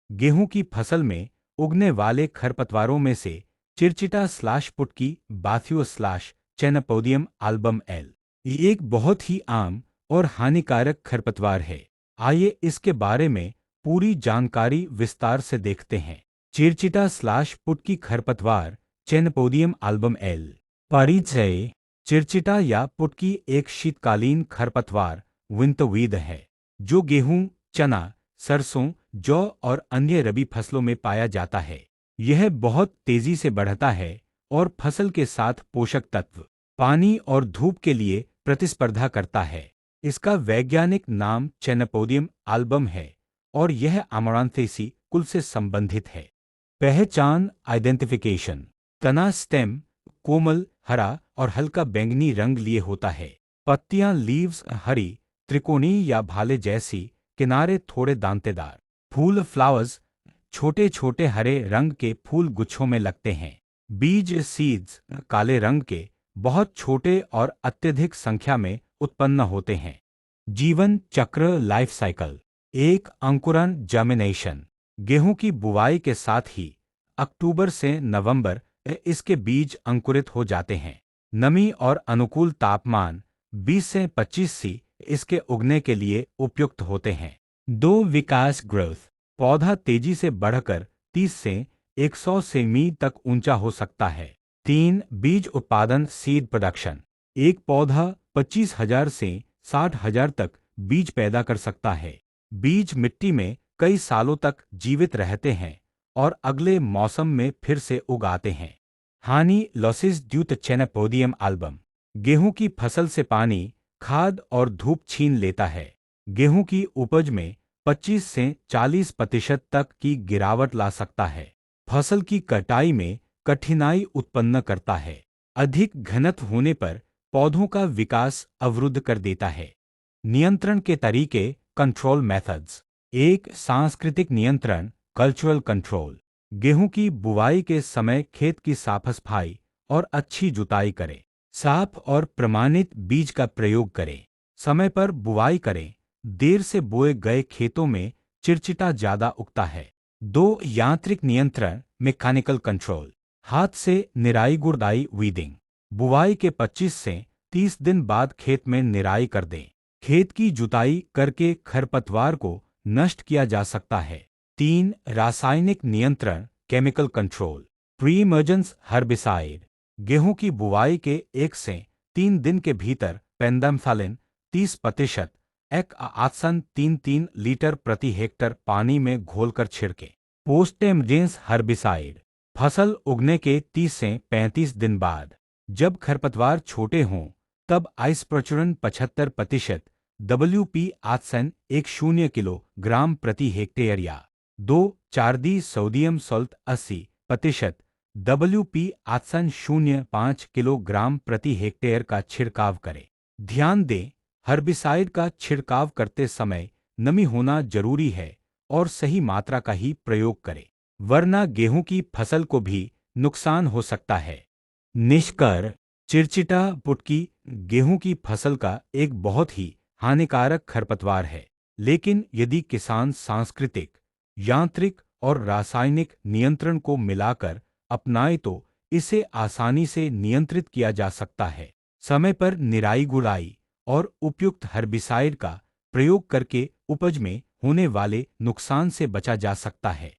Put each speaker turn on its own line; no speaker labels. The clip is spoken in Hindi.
गेहूं की फसल में उगने वाले खरपतवारों में से चिरचिटा स्लाश पुटकी बाथियो स्लाश चेनापोडियम एल्बम एल ये एक बहुत ही आम और हानिकारक खरपतवार है। आइए इसके बारे में पूरी जानकारी विस्तार से देखते हैं। चिरचिटा स्लाश पुटकी खरपतवार चेनापोडियम एल्बम एल। परिचय। चिरचिटा या पुटकी एक शीतकालीन खरपतवार विंटरवीड है जो गेहूं, चना, सरसों, जौ और अन्य रबी फसलों में पाया जाता है। यह बहुत तेजी से बढ़ता है और फसल के साथ पोषक तत्व, पानी और धूप के लिए प्रतिस्पर्धा करता है। इसका वैज्ञानिक नाम चेनापोडियम एल्बम है और यह अमारांथेसी कुल से संबंधित है। पहचान आइडेंटिफिकेशन। तना स्टेम कोमल, हरा और हल्का बैंगनी रंग लिए होता है। पत्तियां लीव्स हरी, त्रिकोणीय या भाले जैसी, किनारे थोड़े दांतेदार। फूल फ्लावर्स छोटे छोटे हरे रंग के फूल गुच्छों में लगते हैं। बीज सीड्स काले रंग के, बहुत छोटे और अत्यधिक संख्या में उत्पन्न होते हैं। जीवन चक्र लाइफ साइकिल। एक अंकुरण जर्मिनेशन। गेहूं की बुवाई के साथ ही अक्टूबर से नवंबर इसके बीज अंकुरित हो जाते हैं। नमी और अनुकूल तापमान 20 से 25 सी इसके उगने के लिए उपयुक्त होते हैं। 2 विकास ग्रोथ। पौधा तेजी से बढ़कर 30 से 100 सेमी तक ऊंचा हो सकता है। 3 बीज उत्पादन सीड प्रोडक्शन। एक पौधा 25,000 से 60,000 तक बीज पैदा कर सकता है। बीज मिट्टी में कई सालों तक जीवित रहते हैं और अगले मौसम में फिर से उगाते हैं। हानि लॉसेस ड्यू टू चेनापोडियम एल्बम। गेहूं की फसल से पानी, खाद और धूप छीन लेता है। गेहूं की उपज में 25 से 40% तक की गिरावट ला सकता है। फसल की कटाई में कठिनाई उत्पन्न करता है। अधिक घनत्व होने पर पौधों का विकास अवरुद्ध कर देता है। नियंत्रण के तरीके कंट्रोल मेथड्स। एक सांस्कृतिक नियंत्रण कल्चरल कंट्रोल। गेहूं की बुवाई के समय खेत की साफ सफाई और अच्छी जुताई करें। साफ और प्रमाणित बीज का प्रयोग करें। समय पर बुवाई करें। देर से बोए गए खेतों में चिरचिटा ज्यादा उगता है। 2 यांत्रिक नियंत्रण मैकेनिकल कंट्रोल। हाथ से निराई गुड़ाई वीडिंग। बुवाई के 25 से 30 दिन बाद खेत में निराई कर दें। खेत की जुताई करके खरपतवार को नष्ट किया जा सकता है। 3 रासायनिक नियंत्रण chemical control. Pre emergence herbicide. गेहूं की बुवाई के 1 से 3 दिन के भीतर पेंडामथालिन 30% एक आसन 3 लीटर प्रति हेक्टर पानी में घोलकर छिड़के। Post emergence herbicide. फसल उगने के 30 से 35 दिन बाद, जब खरपतवार छोटे हों, तब आइस प्रचुरन 75% WP आत्सन 10 किलोग्राम प्रति हेक्टेयर या 2,4-डी सोडियम सॉल्ट 80% WP आत्सन 0.5 किलोग्राम प्रति हेक्टेयर का छिड़काव करें। ध्यान दें, हर्बिसाइड का छिड़काव करते समय नमी होना जरूरी है और सही मात्रा का ही प्रयोग करें, वरना गेहूं की फसल को भी नुकसान हो सकता है। निष्कर्ष। चिरचिटा पुटकी गेहूं की फसल का एक बहुत ही हानिकारक खरपतवार है, लेकिन यदि किसान सांस्कृतिक, यांत्रिक और रासायनिक नियंत्रण को मिलाकर अपनाए तो इसे आसानी से नियंत्रित किया जा सकता है। समय पर निराई गुड़ाई और उपयुक्त हर्बिसाइड का प्रयोग करके उपज में होने वाले नुकसान से बचा जा सकता है।